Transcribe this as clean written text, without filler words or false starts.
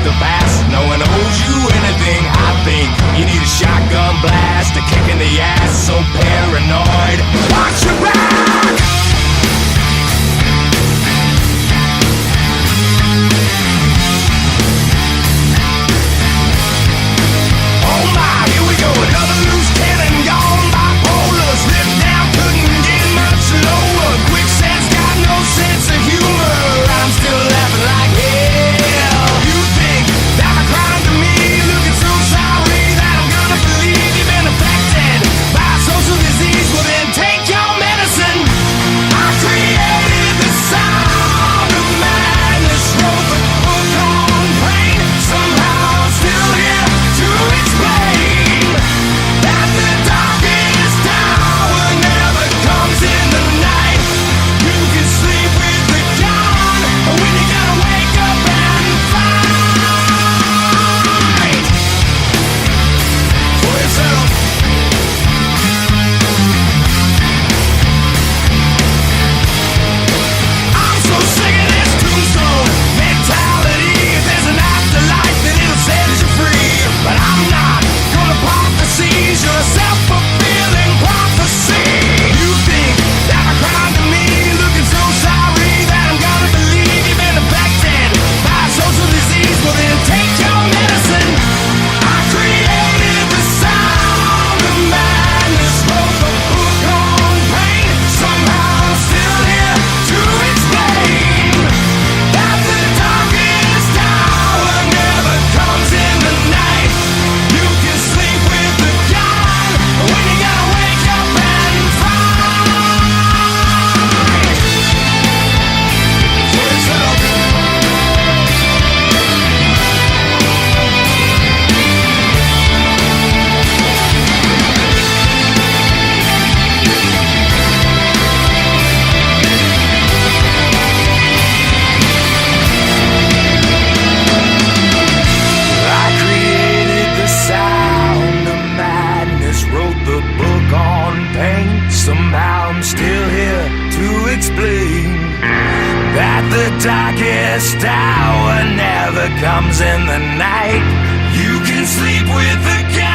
the past. No one owes you anything. I think you need a shotgun blast, a kick in the ass. So paranoid, watch your back. Oh my, here we go, another loose cannon gone. Bipolar, slipped down, couldn't get much lower. Quicksand's got no sense of humor. I'm still laughing like hell. You think that my crime to me, looking so sorry that I'm gonna believe you've been affected by social disease. Well then take your medicine. I created the sound of madness, wrote the book on pain. Somehow I'm still here to explain that the darkest hour never comes in the night. You can sleep with the gun when you gotta wake up and fight for yourself. I'm so sick of this tombstone mentality. If there's an afterlife, then it'll set you free. But I'm not gonna pop the seas. You're a self-fulfilling prophecy. You think that my crime to me, looking so sorry that I'm gonna believe you've been affected by social disease. Well then take your medicine. I created the sound of madness, wrote the book on pain. Somehow I'm still here to explain that the darkest hour never comes in the night. You can sleep with the gun when you gotta wake up and fight for yourself. I created the sound of madness, wrote the book on pain. Somehow I'm still here to explain that the darkest hour never comes in the night. You can sleep with the gun